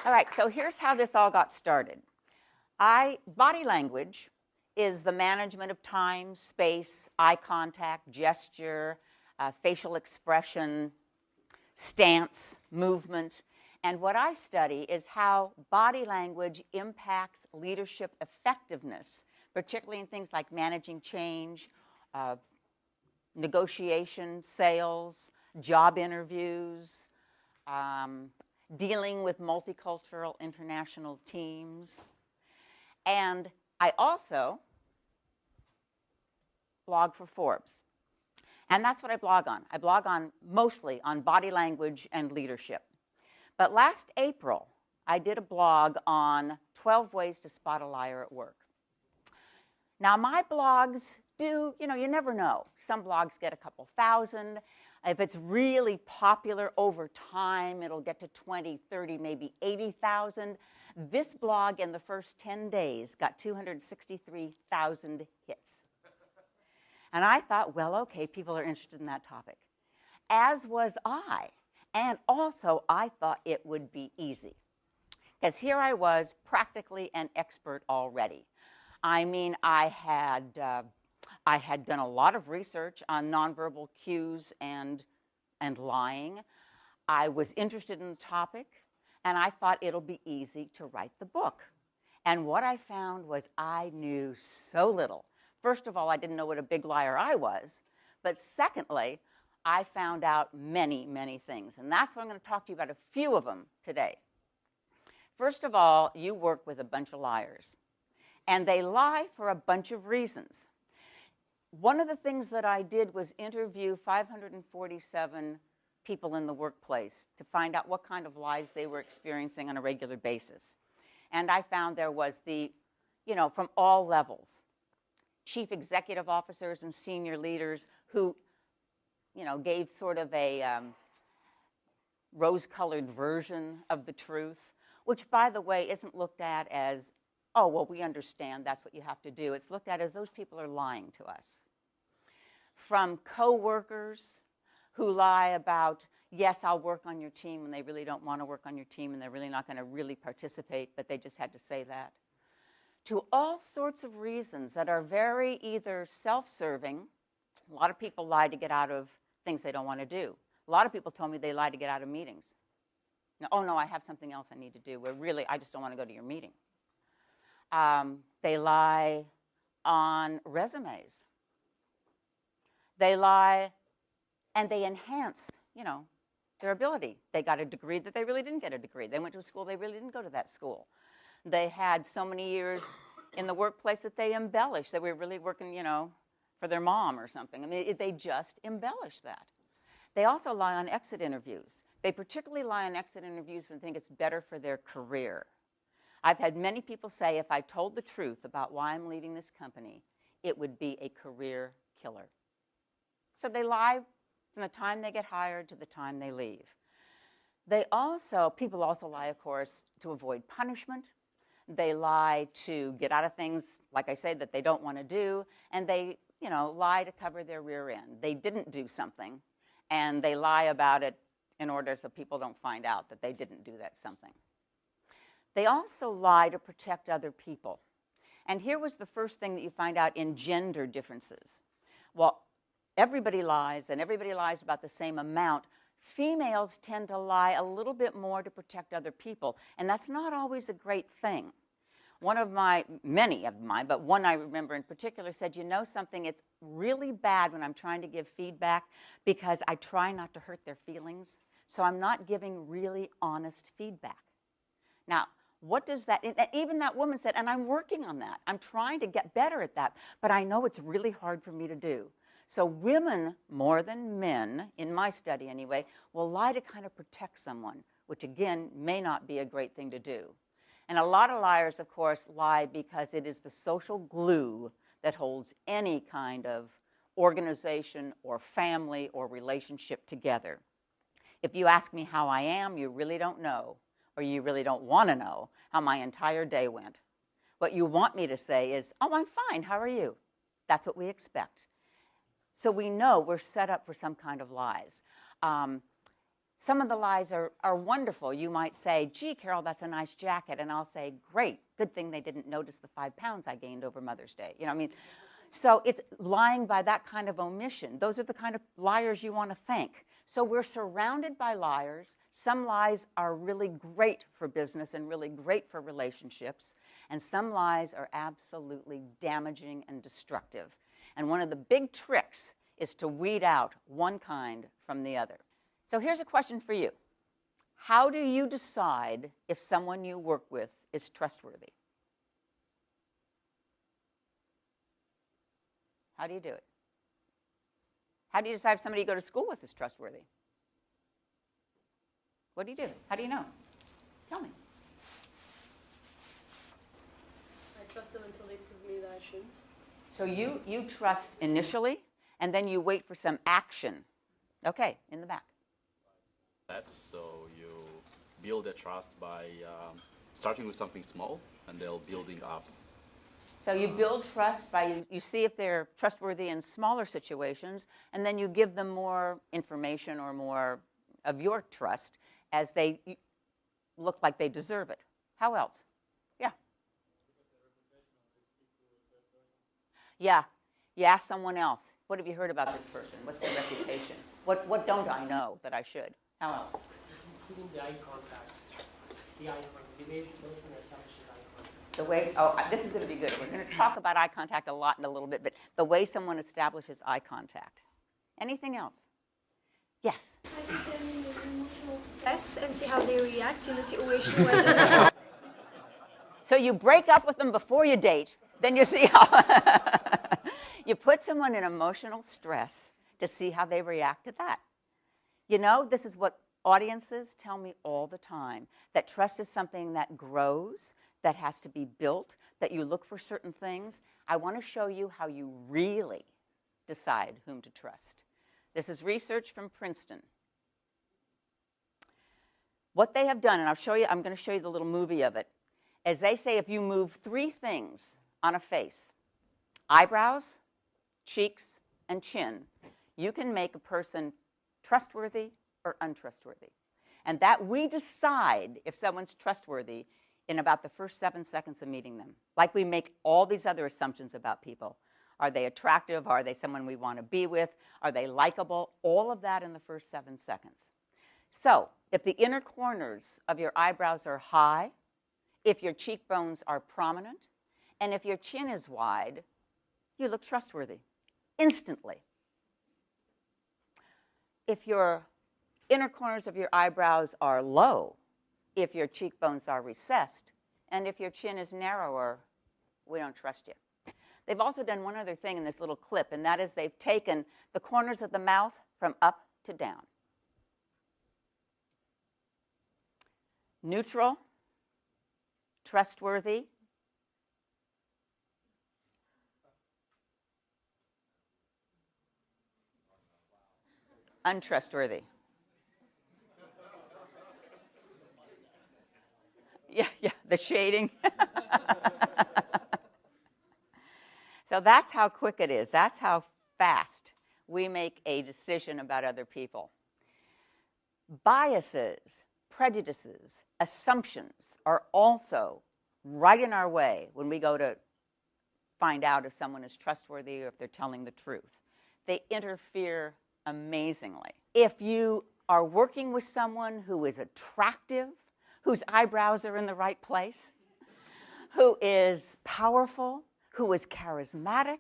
All right, so here's how this all got started. Body language is the management of time, space, eye contact, gesture, facial expression, stance, movement. And what I study is how body language impacts leadership effectiveness, particularly in things like managing change, negotiation, sales, job interviews, dealing with multicultural international teams. And I also blog for Forbes. And that's what I blog on. I blog on mostly on body language and leadership. But last April, I did a blog on 12 ways to spot a liar at work. Now, my blogs do, you never know. Some blogs get a couple thousand. If it's really popular over time, it'll get to 20, 30, maybe 80,000. This blog in the first 10 days got 263,000 hits. And I thought, well, okay, people are interested in that topic. As was I. And also, I thought it would be easy. Because here I was, practically an expert already. I mean, I had done a lot of research on nonverbal cues and lying. I was interested in the topic, and I thought it'll be easy to write the book. And what I found was I knew so little. First of all, I didn't know what a big liar I was. But secondly, I found out many, many things. And that's what I'm going to talk to you about, a few of them today. First of all, you work with a bunch of liars. And they lie for a bunch of reasons. One of the things that I did was interview 547 people in the workplace to find out what kind of lies they were experiencing on a regular basis. And I found there was from all levels. Chief executive officers and senior leaders who, gave sort of a rose-colored version of the truth, which, by the way, isn't looked at as, oh, well, we understand that's what you have to do. It's looked at as those people are lying to us. From coworkers who lie about, yes, I'll work on your team, and they really don't want to work on your team, and they're really not going to really participate, but they just had to say that. To all sorts of reasons that are very either self-serving. A lot of people lie to get out of things they don't want to do. A lot of people told me they lie to get out of meetings. Oh, no, I have something else I need to do, where really I just don't want to go to your meeting. They lie on resumes. They lie and they enhance, their ability. They got a degree that they really didn't get a degree. They went to a school they really didn't go to that school. They had so many years in the workplace that they embellished, that we were really working, for their mom or something. I mean, they just embellish that. They also lie on exit interviews. They particularly lie on exit interviews when they think it's better for their career. I've had many people say if I told the truth about why I'm leaving this company, it would be a career killer. So they lie from the time they get hired to the time they leave. People also lie, of course, to avoid punishment. They lie to get out of things, like I say, that they don't want to do. And they, lie to cover their rear end. They didn't do something, and they lie about it in order so people don't find out that they didn't do that something. They also lie to protect other people. And here was the first thing that you find out in gender differences. Well, everybody lies, and everybody lies about the same amount. Females tend to lie a little bit more to protect other people, and that's not always a great thing. Many of mine, but one I remember in particular said, something, it's really bad when I'm trying to give feedback because I try not to hurt their feelings, so I'm not giving really honest feedback. Now, what does that, even that woman said, and I'm working on that. I'm trying to get better at that, but I know it's really hard for me to do. So women, more than men, in my study anyway, will lie to kind of protect someone, which again may not be a great thing to do. And a lot of liars, of course, lie because it is the social glue that holds any kind of organization or family or relationship together. If you ask me how I am, you really don't know, or you really don't want to know how my entire day went. What you want me to say is, oh, I'm fine, how are you? That's what we expect. So we know we're set up for some kind of lies. Some of the lies are wonderful. You might say, gee, Carol, that's a nice jacket. And I'll say, great, good thing they didn't notice the 5 pounds I gained over Mother's Day. You know what I mean? So it's lying by that kind of omission. Those are the kind of liars you want to thank. So we're surrounded by liars. Some lies are really great for business and really great for relationships. And some lies are absolutely damaging and destructive. And one of the big tricks is to weed out one kind from the other. So here's a question for you. How do you decide if someone you work with is trustworthy? How do you do it? How do you decide if somebody you go to school with is trustworthy? What do you do? How do you know? Tell me. I trust them until they prove me that I shouldn't. So you trust initially, and then you wait for some action. Okay, in the back. Steps. So you build that trust by starting with something small and they'll building up. So you build trust by you see if they're trustworthy in smaller situations, and then you give them more information or more of your trust as they look like they deserve it. How else? Yeah. Yeah. You ask someone else, what have you heard about this person? What's their reputation? What don't I know that I should? How else? You can see the eye contact. Yes. The eye contact. The way the person establishes eye contact. The way, this is going to be good. We're going to talk about eye contact a lot in a little bit, but the way someone establishes eye contact. Anything else? Yes? I can their emotional stress and see how they react in a situation where they're So you break up with them before you date, then you see how you put someone in emotional stress to see how they react to that. You know, this is what audiences tell me all the time, that trust is something that grows, that has to be built, that you look for certain things. I want to show you how you really decide whom to trust. This is research from Princeton. What they have done, and I'm going to show you the little movie of it, is they say if you move 3 things on a face, eyebrows, cheeks, and chin, you can make a person trustworthy or untrustworthy. And that we decide if someone's trustworthy in about the first 7 seconds of meeting them. Like we make all these other assumptions about people. Are they attractive? Are they someone we want to be with? Are they likable? All of that in the first 7 seconds. So if the inner corners of your eyebrows are high, if your cheekbones are prominent, and if your chin is wide, you look trustworthy instantly. If your inner corners of your eyebrows are low, if your cheekbones are recessed, and if your chin is narrower, we don't trust you. They've also done one other thing in this little clip, and that is they've taken the corners of the mouth from up to down. Neutral, trustworthy, untrustworthy. Yeah, the shading. So that's how quick it is. That's how fast we make a decision about other people. Biases, prejudices, assumptions are also right in our way when we go to find out if someone is trustworthy or if they're telling the truth. They interfere amazingly. If you are working with someone who is attractive, whose eyebrows are in the right place, who is powerful, who is charismatic,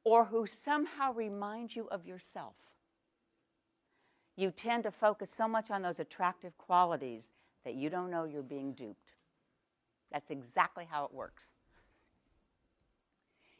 or who somehow reminds you of yourself, you tend to focus so much on those attractive qualities that you don't know you're being duped. That's exactly how it works.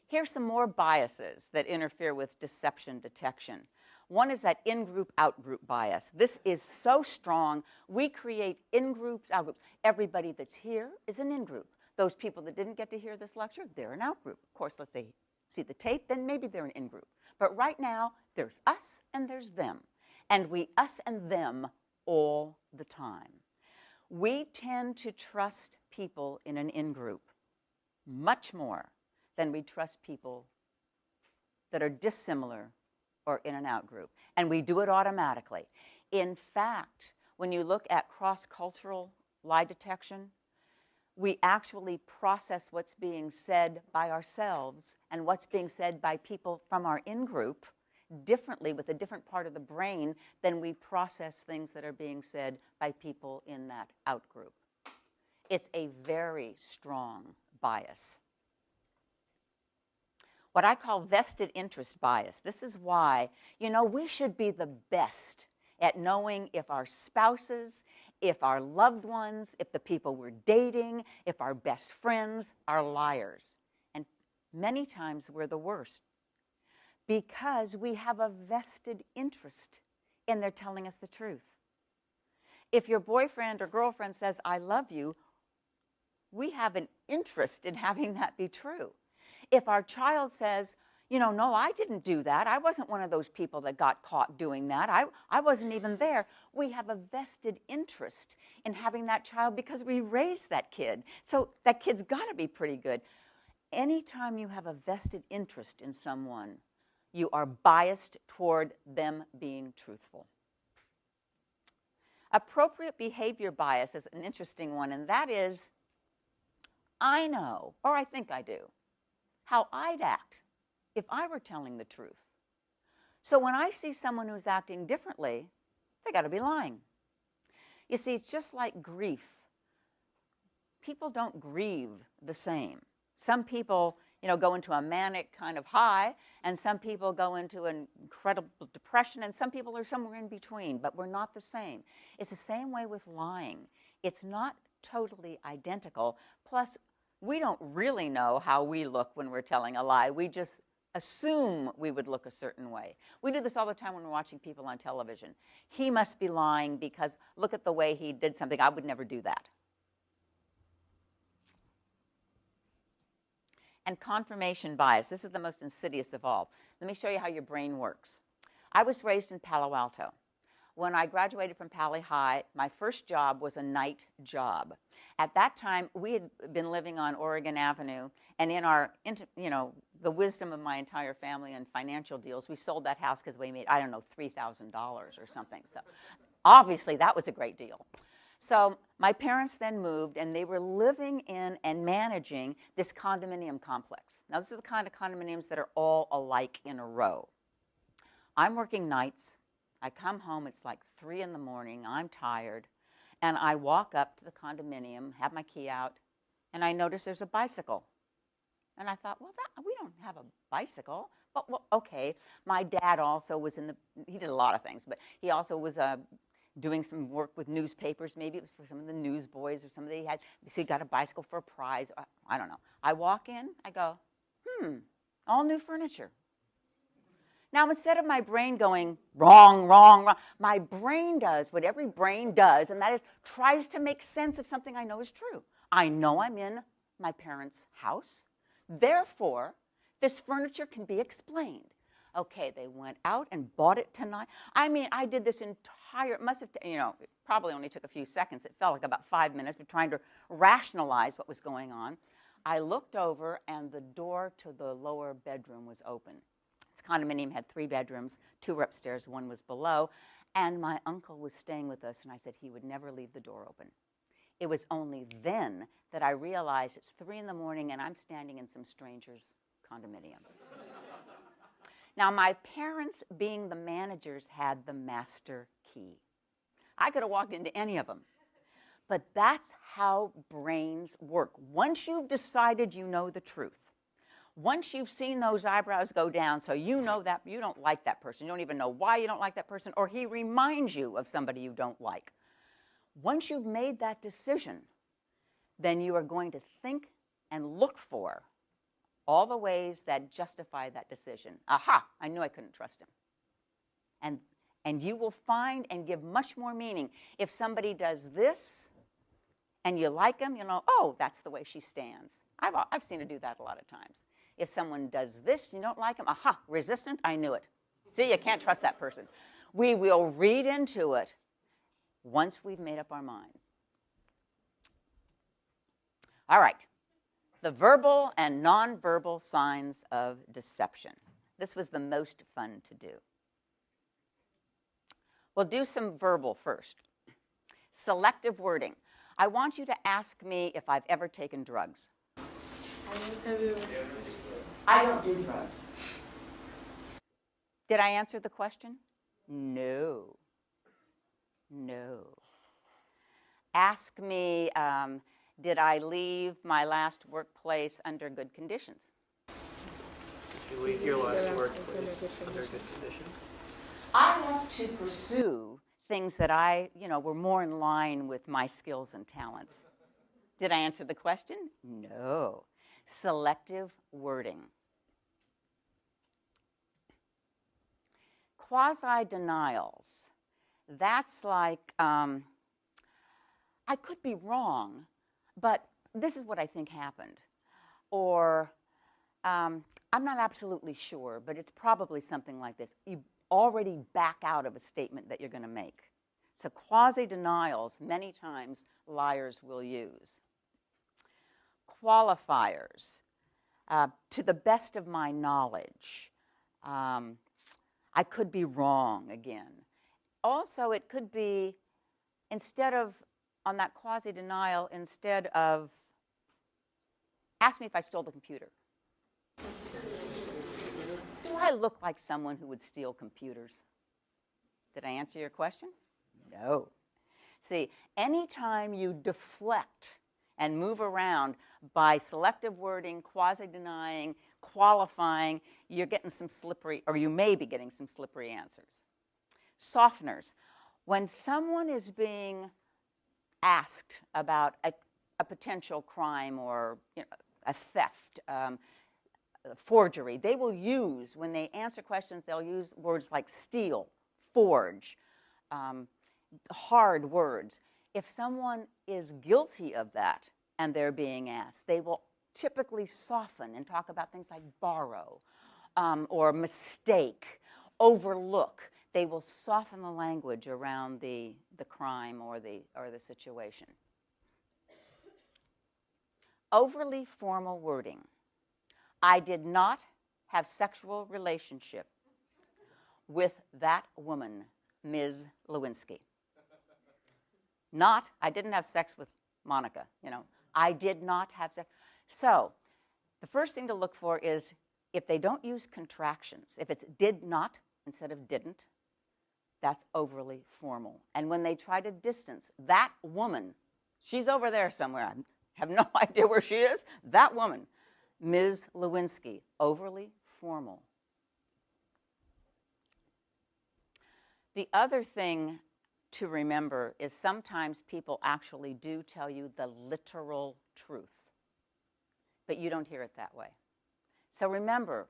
Here's some more biases that interfere with deception detection. One is that in-group, out-group bias. This is so strong, we create in-groups, out-groups. Everybody that's here is an in-group. Those people that didn't get to hear this lecture, they're an out-group. Of course, let's say see the tape, then maybe they're an in-group. But right now, there's us and there's them. And we us and them all the time. We tend to trust people in an in-group much more than we trust people that are dissimilar or in an out-group. And we do it automatically. In fact, when you look at cross-cultural lie detection, we actually process what's being said by ourselves and what's being said by people from our in-group differently with a different part of the brain than we process things that are being said by people in that out-group. It's a very strong bias. What I call vested interest bias. This is why, we should be the best at knowing if our spouses, if our loved ones, if the people we're dating, if our best friends are liars. And many times we're the worst because we have a vested interest in their telling us the truth. If your boyfriend or girlfriend says, "I love you," we have an interest in having that be true. If our child says, "No, I didn't do that. I wasn't one of those people that got caught doing that. I wasn't even there," we have a vested interest in having that child because we raised that kid. So that kid's got to be pretty good. Anytime you have a vested interest in someone, you are biased toward them being truthful. Appropriate behavior bias is an interesting one, and that is, I know, or I think I do, how I'd act if I were telling the truth. So when I see someone who's acting differently, they got to be lying. You see, it's just like grief. People don't grieve the same. Some people, go into a manic kind of high, and some people go into an incredible depression, and some people are somewhere in between, but we're not the same. It's the same way with lying. It's not totally identical. Plus, we don't really know how we look when we're telling a lie. We just assume we would look a certain way. We do this all the time when we're watching people on television. He must be lying because look at the way he did something. I would never do that. And confirmation bias. This is the most insidious of all. Let me show you how your brain works. I was raised in Palo Alto. When I graduated from Pali High, my first job was a night job. At that time, we had been living on Oregon Avenue, and in our, the wisdom of my entire family and financial deals, we sold that house because we made, $3,000 or something. So obviously, that was a great deal. So my parents then moved, and they were living in and managing this condominium complex. Now, this is the kind of condominiums that are all alike in a row. I'm working nights. I come home, it's like 3 in the morning, I'm tired, and I walk up to the condominium, have my key out, and I notice there's a bicycle. And I thought, well, we don't have a bicycle. But, well, okay, my dad also was he did a lot of things, but he also was doing some work with newspapers. Maybe it was for some of the newsboys or somebody so he got a bicycle for a prize. I don't know. I walk in, I go, all new furniture. Now, instead of my brain going, wrong, wrong, wrong, my brain does what every brain does, and that is tries to make sense of something I know is true. I know I'm in my parents' house. Therefore, this furniture can be explained. Okay, they went out and bought it tonight. I did this entire, it probably only took a few seconds. It felt like about 5 minutes of trying to rationalize what was going on. I looked over, and the door to the lower bedroom was open. This condominium had 3 bedrooms, 2 were upstairs, 1 was below, and my uncle was staying with us, and I said he would never leave the door open. It was only then that I realized it's 3 in the morning, and I'm standing in some stranger's condominium. Now, my parents, being the managers, had the master key. I could have walked into any of them. But that's how brains work. Once you've decided you know the truth, once you've seen those eyebrows go down, so you know that you don't like that person, you don't even know why you don't like that person, or he reminds you of somebody you don't like. Once you've made that decision, then you are going to think and look for all the ways that justify that decision. Aha, I knew I couldn't trust him. And you will find and give much more meaning. If somebody does this and you like them, oh, that's the way she stands. I've seen her do that a lot of times. If someone does this, you don't like them, aha, resistant, I knew it. See, you can't trust that person. We will read into it once we've made up our mind. All right, the verbal and nonverbal signs of deception. This was the most fun to do. We'll do some verbal first. Selective wording. I want you to ask me if I've ever taken drugs. I don't do drugs. Did I answer the question? No. No. Ask me, did I leave my last workplace under good conditions? Did you leave your last workplace under good conditions? I love to pursue things that were more in line with my skills and talents. Did I answer the question? No. Selective wording. Quasi-denials. That's like, I could be wrong, but this is what I think happened. Or, I'm not absolutely sure, but it's probably something like this. You already back out of a statement that you're going to make. So quasi-denials, many times, liars will use. Qualifiers. To the best of my knowledge. I could be wrong again. Also, it could be, instead of, on that quasi-denial, instead of, ask me if I stole the computer. Do I look like someone who would steal computers? Did I answer your question? No. See, anytime you deflect and move around by selective wording, quasi-denying, qualifying, you're getting some slippery, or you may be getting some slippery answers. Softeners. When someone is being asked about a potential crime or a theft, forgery, they will use, when they answer questions, they'll use words like steal, forge, hard words. If someone is guilty of that and they're being asked, they will typically soften and talk about things like borrow or mistake, overlook. They will soften the language around the crime or the situation. Overly formal wording. I did not have sexual relationship with that woman, Ms. Lewinsky. Not, I didn't have sex with Monica, I did not have sex. So, the first thing to look for is if they don't use contractions, if it's did not instead of didn't, that's overly formal. And when they try to distance that woman, she's over there somewhere, I have no idea where she is, that woman, Ms. Lewinsky, overly formal. The other thing to remember is sometimes people actually do tell you the literal truth, but you don't hear it that way. So remember,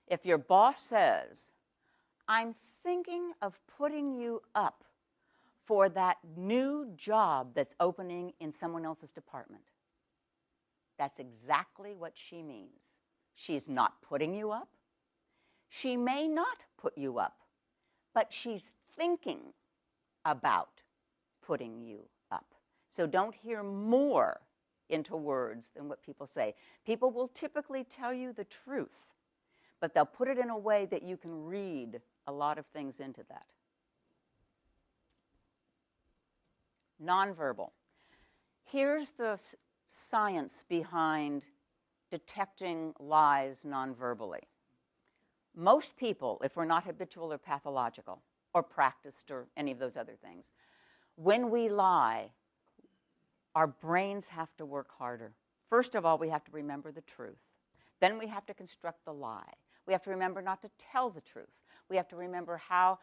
if your boss says, I'm thinking of putting you up for that new job that's opening in someone else's department, that's exactly what she means. She's not putting you up. She may not put you up, but she's thinking about putting you up. So don't hear more into words than what people say. People will typically tell you the truth, but they'll put it in a way that you can read a lot of things into that. Nonverbal. Here's the science behind detecting lies nonverbally. Most people, if we're not habitual or pathological or practiced or any of those other things, when we lie, our brains have to work harder. First of all, we have to remember the truth. Then we have to construct the lie. We have to remember not to tell the truth. We have to remember how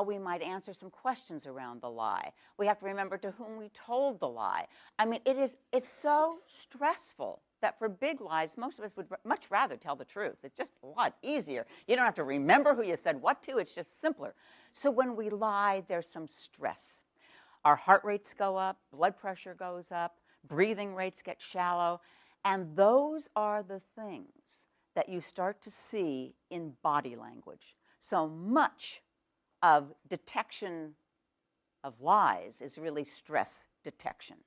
we might answer some questions around the lie. We have to remember to whom we told the lie. I mean, it's so stressful that for big lies, most of us would much rather tell the truth. It's just a lot easier. You don't have to remember who you said what to. It's just simpler. So when we lie, there's some stress. Our heart rates go up, blood pressure goes up, breathing rates get shallow, and those are the things that you start to see in body language. So much of detection of lies is really stress detection,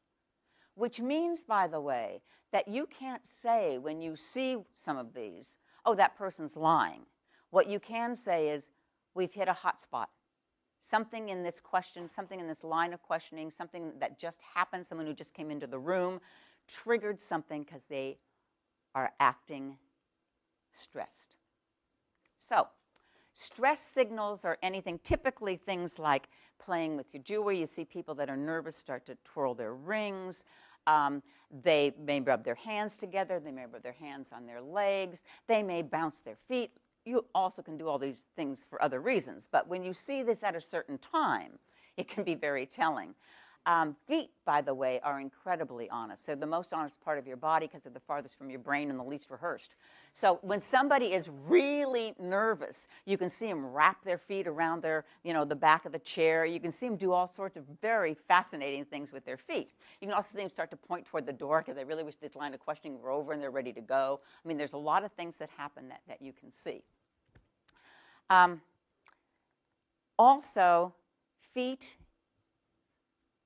which means, by the way, that you can't say when you see some of these, oh, that person's lying. What you can say is, we've hit a hot spot. something in this question, something in this line of questioning, something that just happened, someone who just came into the room, triggered something because they are acting stressed. So, stress signals are anything, typically things like playing with your jewelry. You see people that are nervous start to twirl their rings. They may rub their hands together. They may rub their hands on their legs. They may bounce their feet. You also can do all these things for other reasons. But when you see this at a certain time, it can be very telling. Feet, by the way, are incredibly honest. They're the most honest part of your body because they're the farthest from your brain and the least rehearsed. So when somebody is really nervous, you can see them wrap their feet around their, the back of the chair. You can see them do all sorts of very fascinating things with their feet. You can also see them start to point toward the door because they really wish this line of questioning were over and they're ready to go. I mean, there's a lot of things that happen that you can see. Also, feet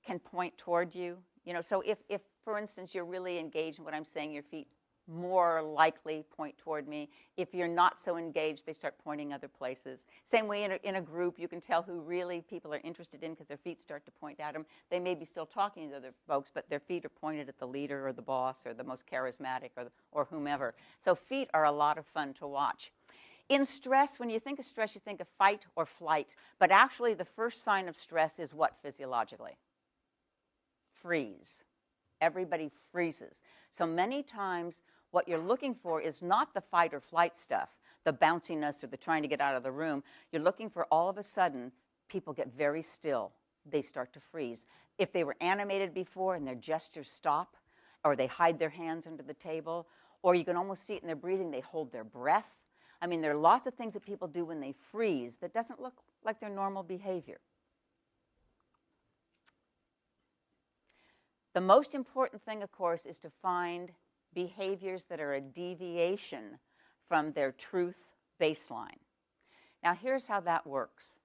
can point toward you. So if, for instance, you're really engaged in what I'm saying, your feet more likely point toward me. If you're not so engaged, they start pointing other places. Same way in a group, you can tell who really people are interested in because their feet start to point at them. They may be still talking to other folks, but their feet are pointed at the leader or the boss or the most charismatic or whomever. So feet are a lot of fun to watch. In stress, when you think of stress, you think of fight or flight. But actually, the first sign of stress is what physiologically? Freeze. Everybody freezes. So many times what you're looking for is not the fight or flight stuff, the bounciness or the trying to get out of the room. You're looking for all of a sudden people get very still. They start to freeze. If they were animated before and their gestures stop, or they hide their hands under the table, or you can almost see it in their breathing, they hold their breath. I mean, there are lots of things that people do when they freeze that doesn't look like their normal behavior. The most important thing, of course, is to find behaviors that are a deviation from their truth baseline. Now, here's how that works.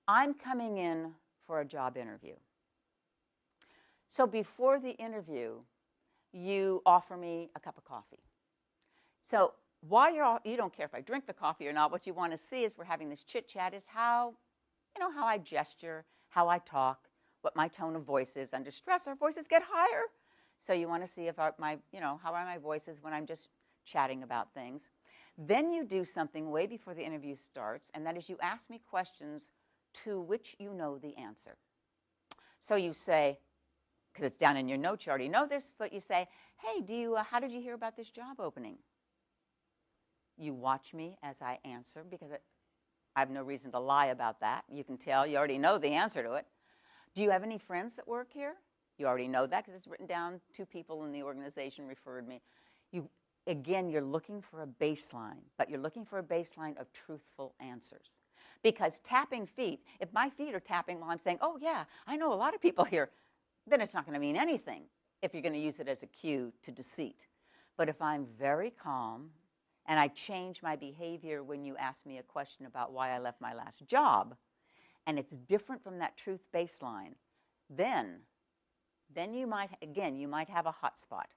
I'm coming in for a job interview. So before the interview, you offer me a cup of coffee. So while you don't care if I drink the coffee or not, what you want to see is we're having this chit-chat is how I gesture, how I talk, what my tone of voice is. Under stress, our voices get higher. So you want to see if how are my voices when I'm just chatting about things. Then you do something way before the interview starts, and that is you ask me questions to which you know the answer. So you say, because it's down in your notes, you already know this, but you say, hey, how did you hear about this job opening? You watch me as I answer, because I have no reason to lie about that. You can tell you already know the answer to it. Do you have any friends that work here? You already know that because it's written down. 2 people in the organization referred me. Again, you're looking for a baseline, but you're looking for a baseline of truthful answers. Because tapping feet, if my feet are tapping while I'm saying, oh yeah, I know a lot of people here, then it's not going to mean anything if you're going to use it as a cue to deceit. But if I'm very calm and I change my behavior when you ask me a question about why I left my last job, and it's different from that truth baseline, then you might have a hot spot.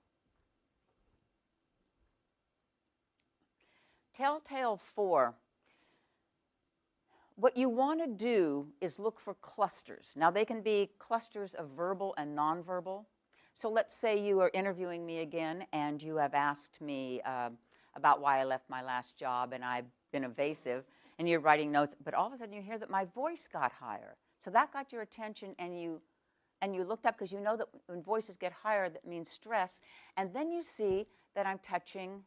Telltale 4, what you want to do is look for clusters. Now, they can be clusters of verbal and nonverbal. So let's say you are interviewing me again, and you have asked me about why I left my last job, and I've been evasive, and you're writing notes, but all of a sudden you hear that my voice got higher. So that got your attention, and you looked up because you know that when voices get higher, that means stress. And then you see that I'm touching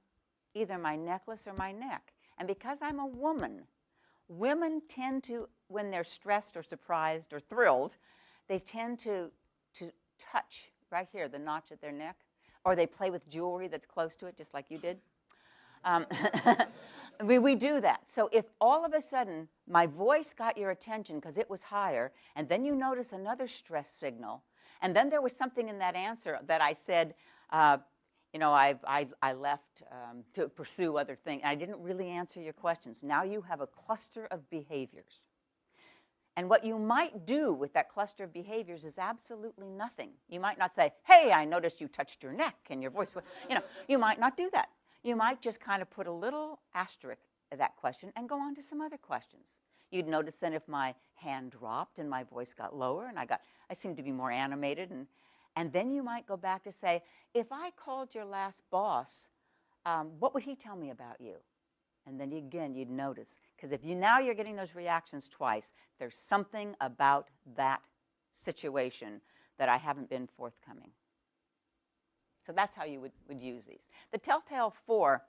either my necklace or my neck. And because I'm a woman, women tend to, when they're stressed or surprised or thrilled, they tend to touch right here, the notch at their neck, or they play with jewelry that's close to it, just like you did. We do that. So if all of a sudden my voice got your attention because it was higher, and then you notice another stress signal, and then there was something in that answer that I said, I left to pursue other things. I didn't really answer your questions. Now you have a cluster of behaviors. And what you might do with that cluster of behaviors is absolutely nothing. You might not say, hey, I noticed you touched your neck and your voice, you might not do that. You might just kind of put a little asterisk at that question and go on to some other questions. You'd notice then if my hand dropped and my voice got lower and I seemed to be more animated. And then you might go back to say, if I called your last boss, what would he tell me about you? And then again, you'd notice. Because if now you're getting those reactions twice, there's something about that situation that I haven't been forthcoming. So that's how you would use these. The Telltale 4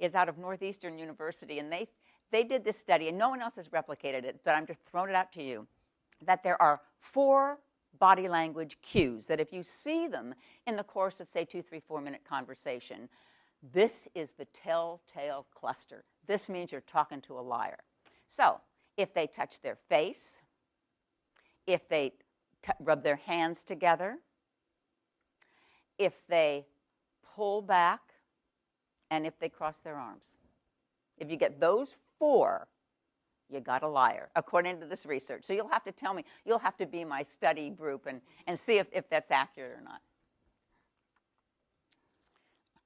is out of Northeastern University, and they did this study, and no one else has replicated it, but I'm just throwing it out to you, that there are 4 body language cues that if you see them in the course of, say, 2, 3, 4-minute conversation, this is the telltale cluster. This means you're talking to a liar. So if they touch their face, if they rub their hands together, if they pull back, and if they cross their arms. If you get those 4, you got a liar, according to this research. So you'll have to tell me, you'll have to be my study group and see if that's accurate or not.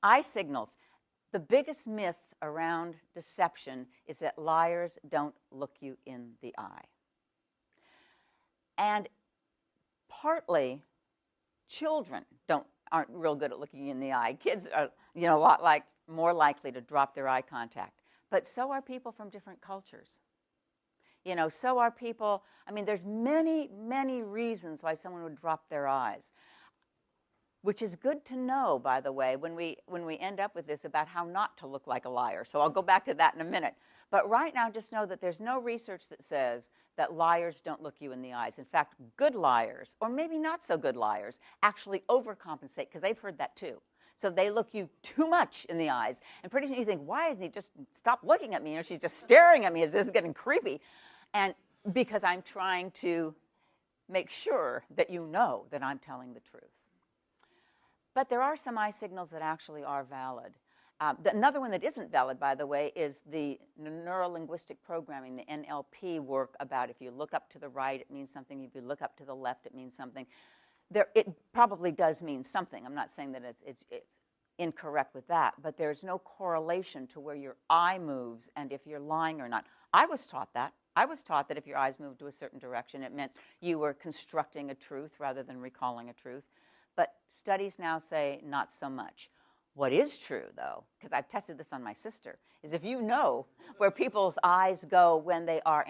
Eye signals. The biggest myth around deception is that liars don't look you in the eye. And partly, children aren't real good at looking you in the eye. Kids are, more likely to drop their eye contact. But so are people from different cultures. So are people, there's many, many reasons why someone would drop their eyes, which is good to know, by the way, when we end up with this about how not to look like a liar. So I'll go back to that in a minute. But right now, just know that there's no research that says that liars don't look you in the eyes. In fact, good liars, or maybe not so good liars, actually overcompensate, because they've heard that too. So they look you too much in the eyes. And pretty soon you think, why didn't he just stop looking at me? She's just staring at me. This is getting creepy. And because I'm trying to make sure that you know that I'm telling the truth. But there are some eye signals that actually are valid. Another one that isn't valid, by the way, is the neuro-linguistic programming, the NLP work about if you look up to the right, it means something. If you look up to the left, it means something. It probably does mean something. I'm not saying that it's incorrect with that, but there's no correlation to where your eye moves and if you're lying or not. I was taught that. I was taught that if your eyes moved to a certain direction, it meant you were constructing a truth rather than recalling a truth. But studies now say not so much. What is true, though, because I've tested this on my sister, is if you know where people's eyes go when they are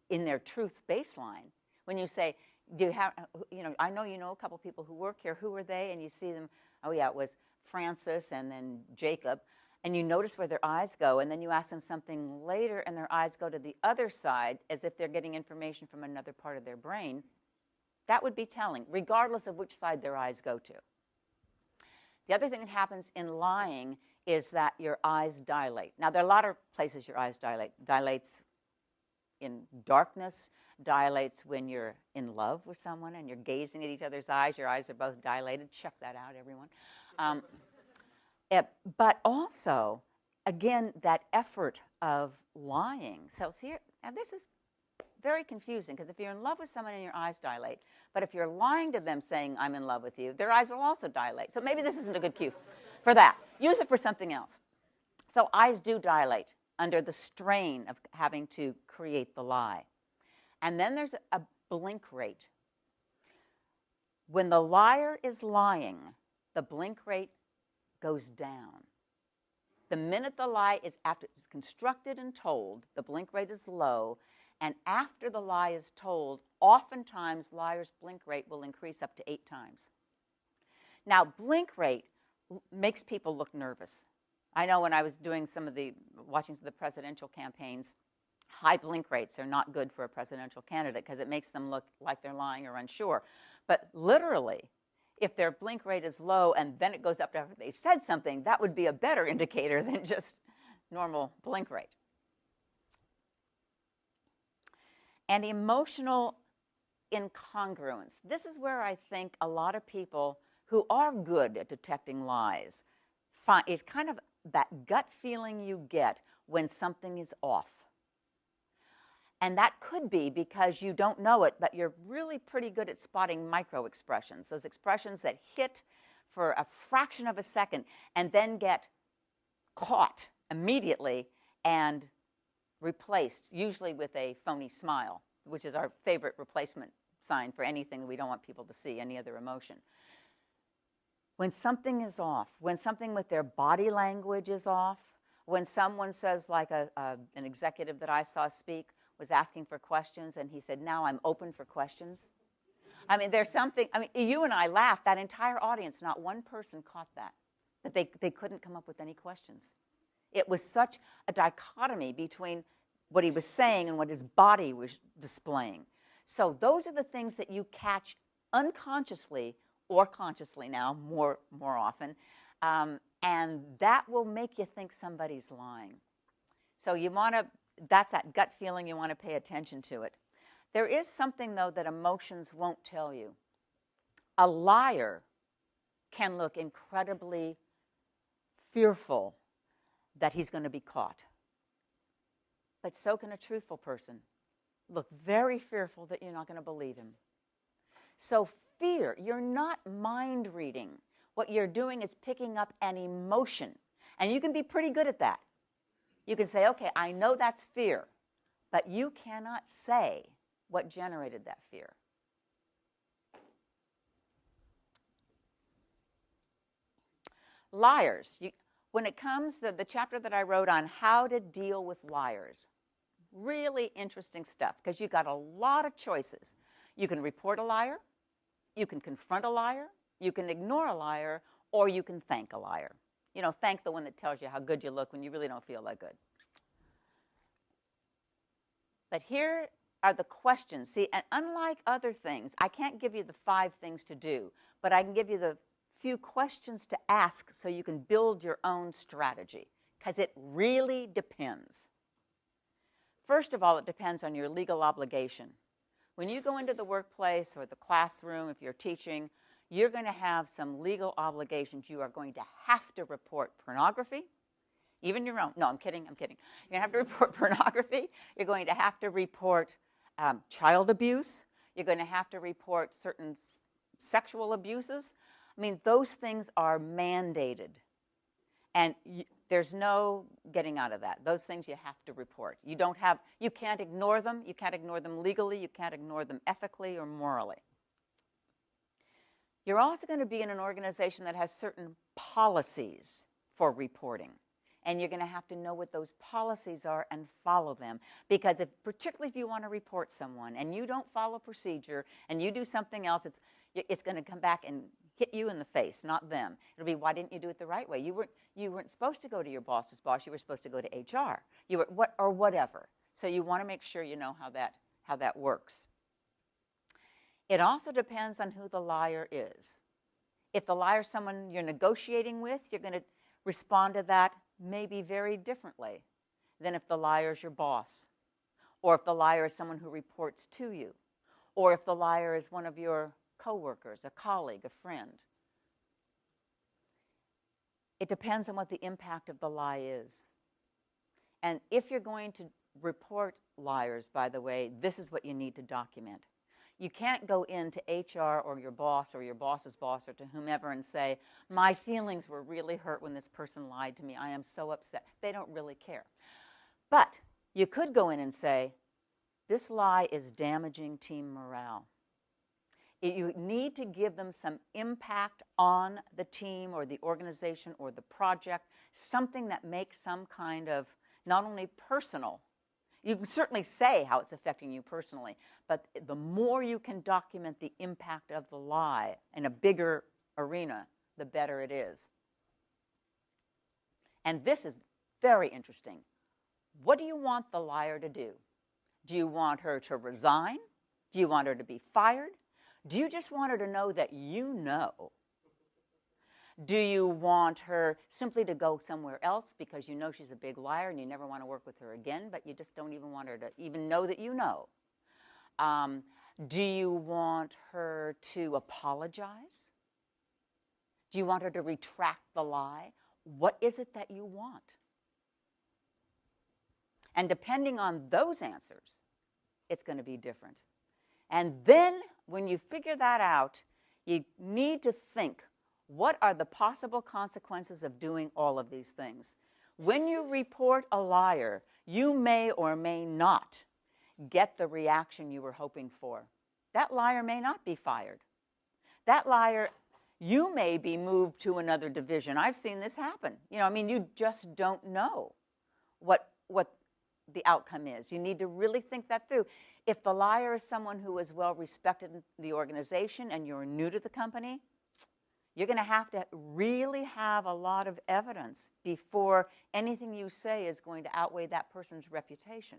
in their truth baseline, when you say, do you have, I know you know a couple people who work here. Who are they? And you see them, oh, yeah, it was Francis and then Jacob. And you notice where their eyes go, and then you ask them something later, and their eyes go to the other side as if they're getting information from another part of their brain. That would be telling, regardless of which side their eyes go to. The other thing that happens in lying is that your eyes dilate. Now, there are a lot of places your eyes dilate. Dilates in darkness, dilates when you're in love with someone and you're gazing at each other's eyes. Your eyes are both dilated. Check that out, everyone. But also, again, that effort of lying. So here, and this is very confusing, because if you're in love with someone and your eyes dilate, but if you're lying to them saying, I'm in love with you, their eyes will also dilate. So maybe this isn't a good cue for that. Use it for something else. So eyes do dilate under the strain of having to create the lie. And then there's a blink rate. When the liar is lying, the blink rate goes down. The minute the lie is after it's constructed and told, the blink rate is low. And after the lie is told, oftentimes liars' blink rate will increase up to 8 times. Now, blink rate makes people look nervous. I know when I was doing watching some of the presidential campaigns, high blink rates are not good for a presidential candidate because it makes them look like they're lying or unsure. But literally, if their blink rate is low and then it goes up after they've said something, that would be a better indicator than just normal blink rate. And emotional incongruence. This is where I think a lot of people who are good at detecting lies find it's kind of that gut feeling you get when something is off. And that could be because you don't know it, but you're really pretty good at spotting micro expressions, those expressions that hit for a fraction of a second and then get caught immediately and replaced, usually with a phony smile, which is our favorite replacement sign for anything that we don't want people to see, any other emotion. When something is off, when something with their body language is off, when someone says, like an executive that I saw speak was asking for questions, and he said, now I'm open for questions. I mean, there's something, I mean, you and I laughed, that entire audience, not one person caught that they couldn't come up with any questions. It was such a dichotomy between what he was saying and what his body was displaying. So those are the things that you catch unconsciously or consciously now, more often, and that will make you think somebody's lying. So you want to, that's that gut feeling, you want to pay attention to it. There is something, though, that emotions won't tell you. A liar can look incredibly fearful that he's going to be caught. But so can a truthful person look very fearful that you're not going to believe him. So fear, you're not mind reading. What you're doing is picking up an emotion. And you can be pretty good at that. You can say, okay, I know that's fear, but you cannot say what generated that fear. Liars. When it comes to the chapter that I wrote on how to deal with liars, really interesting stuff, because you've got a lot of choices. You can report a liar, you can confront a liar, you can ignore a liar, or you can thank a liar. You know, thank the one that tells you how good you look when you really don't feel that good. But here are the questions. See, and unlike other things, I can't give you the 5 things to do, but I can give you the few questions to ask so you can build your own strategy, because it really depends. First of all, it depends on your legal obligation. When you go into the workplace or the classroom, if you're teaching, you're going to have some legal obligations. You are going to have to report pornography, even your own. No, I'm kidding. You're going to have to report pornography. You're going to have to report child abuse. You're going to have to report certain sexual abuses. I mean, those things are mandated. And there's no getting out of that. Those things you have to report. You can't ignore them. You can't ignore them legally. You can't ignore them ethically or morally. You're also going to be in an organization that has certain policies for reporting. And you're going to have to know what those policies are and follow them. Because particularly if you want to report someone and you don't follow procedure and you do something else, it's going to come back and hit you in the face, not them. It'll be, why didn't you do it the right way? You weren't supposed to go to your boss's boss. You were supposed to go to HR. Or whatever. So you want to make sure you know how that works. It also depends on who the liar is. If the liar is someone you're negotiating with, you're going to respond to that maybe very differently than if the liar is your boss, or if the liar is someone who reports to you, or if the liar is one of your coworkers, a colleague, a friend. It depends on what the impact of the lie is. And if you're going to report liars, by the way, this is what you need to document. You can't go into HR or your boss's boss or to whomever and say, my feelings were really hurt when this person lied to me. I am so upset. They don't really care. But you could go in and say, this lie is damaging team morale. You need to give them some impact on the team or the organization or the project, something that makes some kind of not only personal. You can certainly say how it's affecting you personally, but the more you can document the impact of the lie in a bigger arena, the better it is. And this is very interesting. What do you want the liar to do? Do you want her to resign? Do you want her to be fired? Do you just want her to know that you know? Do you want her simply to go somewhere else because you know she's a big liar and you never want to work with her again, but you just don't even want her to even know that you know? Do you want her to apologize? Do you want her to retract the lie? What is it that you want? And depending on those answers, it's going to be different. And then when you figure that out, you need to think, what are the possible consequences of doing all of these things? When you report a liar, you may or may not get the reaction you were hoping for. That liar may not be fired. That liar, you may be moved to another division. I've seen this happen. You know, I mean, you just don't know what the outcome is. You need to really think that through. If the liar is someone who is well respected in the organization and you're new to the company, you're going to really have a lot of evidence before anything you say is going to outweigh that person's reputation.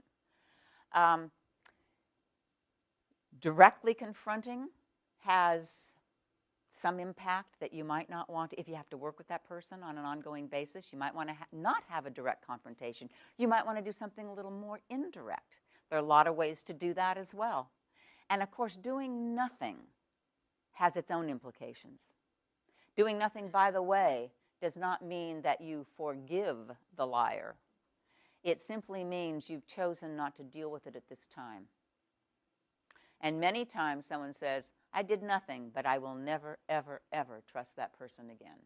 Directly confronting has some impact that you might not want if you have to work with that person on an ongoing basis. You might want to not have a direct confrontation. You might want to do something a little more indirect. There are a lot of ways to do that as well. And of course, doing nothing has its own implications. Doing nothing, by the way, does not mean that you forgive the liar. It simply means you've chosen not to deal with it at this time. And many times someone says, I did nothing, but I will never, ever, ever trust that person again.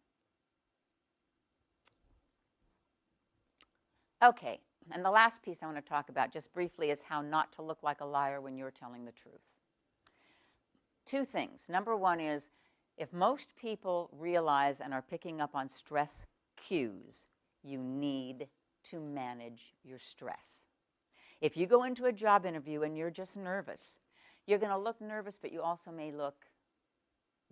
Okay, and the last piece I want to talk about just briefly is how not to look like a liar when you're telling the truth. Two things. Number one is, if most people realize and are picking up on stress cues, you need to manage your stress. If you go into a job interview and you're just nervous, you're going to look nervous, but you also may look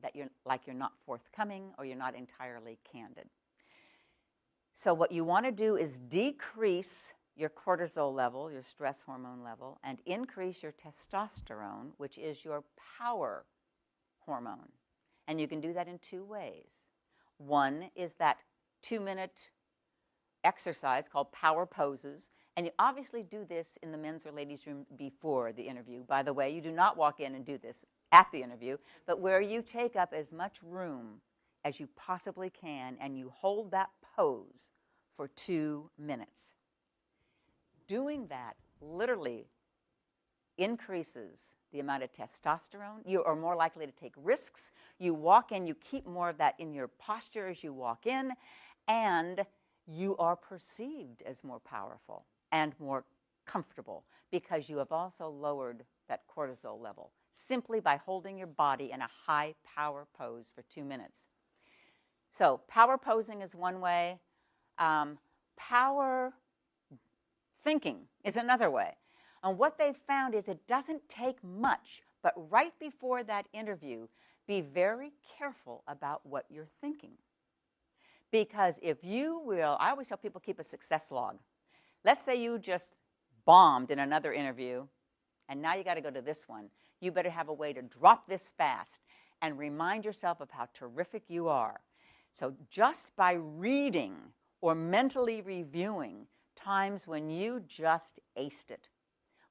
that you're not forthcoming or you're not entirely candid. So what you want to do is decrease your cortisol level, your stress hormone level, and increase your testosterone, which is your power hormone. And you can do that in two ways. One is that 2-minute exercise called power poses. And you obviously do this in the men's or ladies' room before the interview. By the way, you do not walk in and do this at the interview, but where you take up as much room as you possibly can and you hold that pose for 2 minutes. Doing that literally increases the amount of testosterone. You are more likely to take risks. You walk in, you keep more of that in your posture as you walk in, and you are perceived as more powerful and more comfortable because you have also lowered that cortisol level simply by holding your body in a high power pose for 2 minutes. So power posing is one way. Power thinking is another way. And what they've found is it doesn't take much, but right before that interview, be very careful about what you're thinking. Because if you will, I always tell people keep a success log. Let's say you just bombed in another interview, and now you got to go to this one. You better have a way to drop this fast and remind yourself of how terrific you are. So just by reading or mentally reviewing times when you just aced it,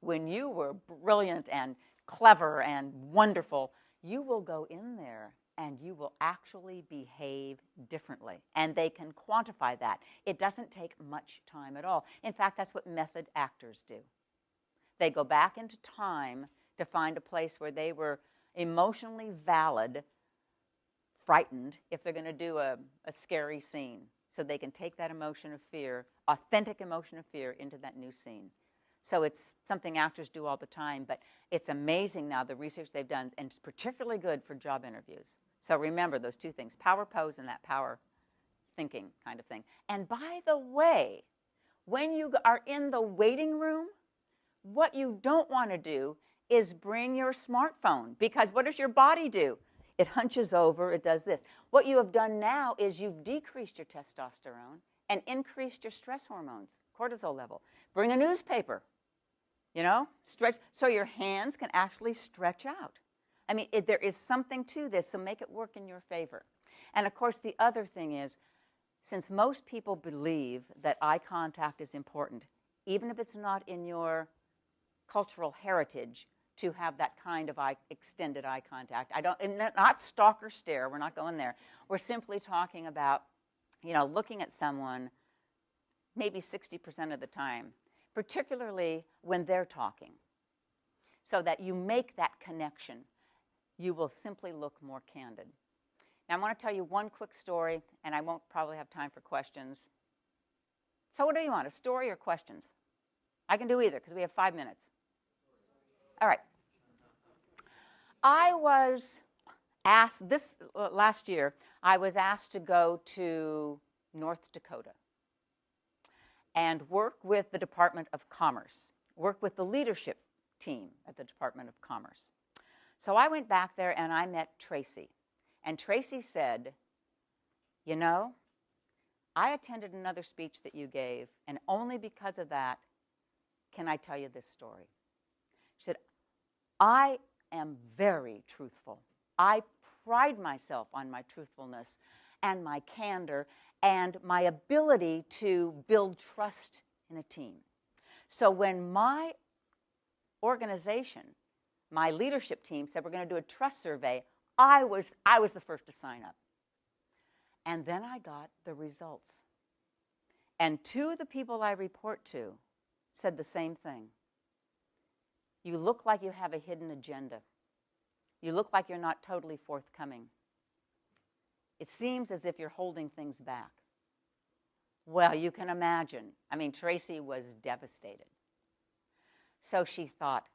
when you were brilliant and clever and wonderful, you will go in there and you will actually behave differently. And they can quantify that. It doesn't take much time at all. In fact, that's what method actors do. They go back into time to find a place where they were emotionally valid, frightened, if they're going to do a scary scene. So they can take that emotion of fear, authentic emotion of fear, into that new scene. So it's something actors do all the time, but it's amazing now the research they've done, and it's particularly good for job interviews. So remember those two things, power pose and that power thinking kind of thing. And by the way, when you are in the waiting room, what you don't want to do is bring your smartphone, because what does your body do? It hunches over, it does this. What you have done now is you've decreased your testosterone and increased your stress hormones, cortisol level. Bring a newspaper, you know, stretch, so your hands can actually stretch out. I mean, there is something to this, so make it work in your favor. And of course, the other thing is, since most people believe that eye contact is important, even if it's not in your cultural heritage to have that kind of extended eye contact. Not stalker stare, we're not going there. We're simply talking about, you know, looking at someone maybe 60% of the time, particularly when they're talking, so that you make that connection. You will simply look more candid. Now, I want to tell you one quick story, and I won't probably have time for questions. So what do you want, a story or questions? I can do either because we have 5 minutes. All right. I was asked this last year, I was asked to go to North Dakota and work with the Department of Commerce, work with the leadership team at the Department of Commerce. So I went back there and I met Tracy. And Tracy said, you know, I attended another speech that you gave, and only because of that can I tell you this story. She said, I am very truthful. I pride myself on my truthfulness and my candor and my ability to build trust in a team. So when my organization, my leadership team said we're going to do a trust survey, I was the first to sign up. And then I got the results. And 2 of the people I report to said the same thing. You look like you have a hidden agenda. You look like you're not totally forthcoming. It seems as if you're holding things back. Well, you can imagine. I mean, Tracy was devastated. So she thought,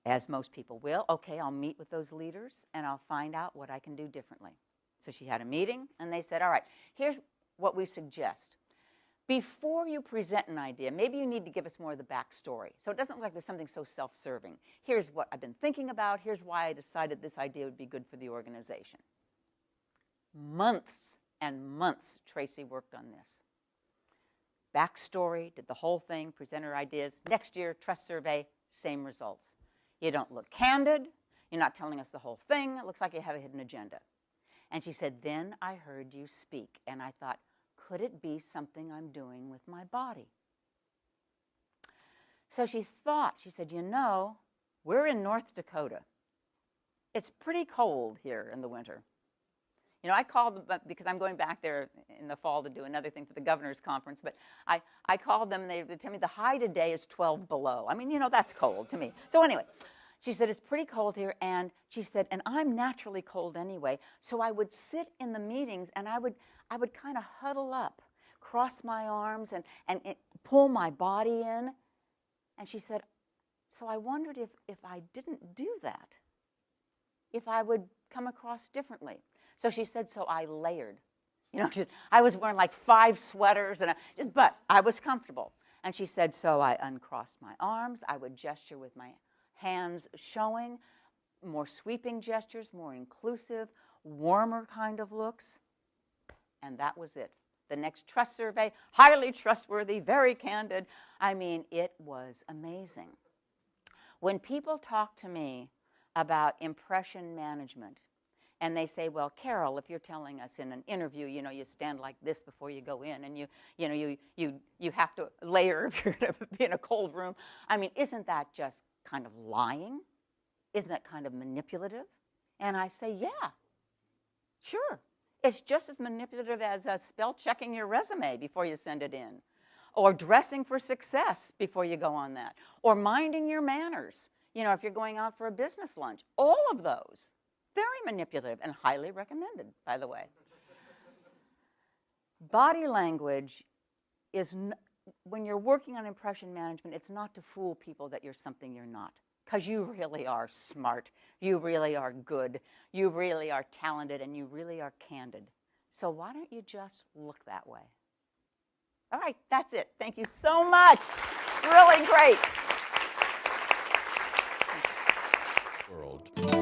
as most people will, okay, I'll meet with those leaders and I'll find out what I can do differently. So she had a meeting and they said, all right, here's what we suggest. Before you present an idea, maybe you need to give us more of the backstory. So it doesn't look like there's something so self-serving. Here's what I've been thinking about. Here's why I decided this idea would be good for the organization. Months and months Tracy worked on this. Backstory, did the whole thing, presented her ideas. Next year, trust survey, same results. You don't look candid. You're not telling us the whole thing. It looks like you have a hidden agenda. And she said, then I heard you speak, and I thought, could it be something I'm doing with my body? So she thought, she said, you know, we're in North Dakota. It's pretty cold here in the winter. You know, I called them, because I'm going back there in the fall to do another thing for the governor's conference, but I called them, they tell me the high today is 12 below. I mean, you know, that's cold to me. So anyway, she said, it's pretty cold here, and she said, and I'm naturally cold anyway, so I would sit in the meetings, and I would kind of huddle up, cross my arms, and pull my body in. And she said, so I wondered if I didn't do that, if I would come across differently. So she said, so I layered. You know, I was wearing like 5 sweaters, but I was comfortable. And she said, so I uncrossed my arms. I would gesture with my hands showing, more sweeping gestures, more inclusive, warmer kind of looks. And that was it. The next trust survey, highly trustworthy, very candid. I mean, it was amazing. When people talk to me about impression management, and they say, well, Carol, if you're telling us in an interview, you know, you stand like this before you go in, and you have to layer if you're going to be in a cold room. I mean, isn't that just kind of lying? Isn't that kind of manipulative? And I say, yeah, sure. It's just as manipulative as spell checking your resume before you send it in, or dressing for success before you go on that, or minding your manners, you know, if you're going out for a business lunch. All of those, very manipulative and highly recommended, by the way. Body language is, when you're working on impression management, it's not to fool people that you're something you're not. Because you really are smart, you really are good, you really are talented, and you really are candid. So why don't you just look that way? All right, that's it. Thank you so much. Really great. World.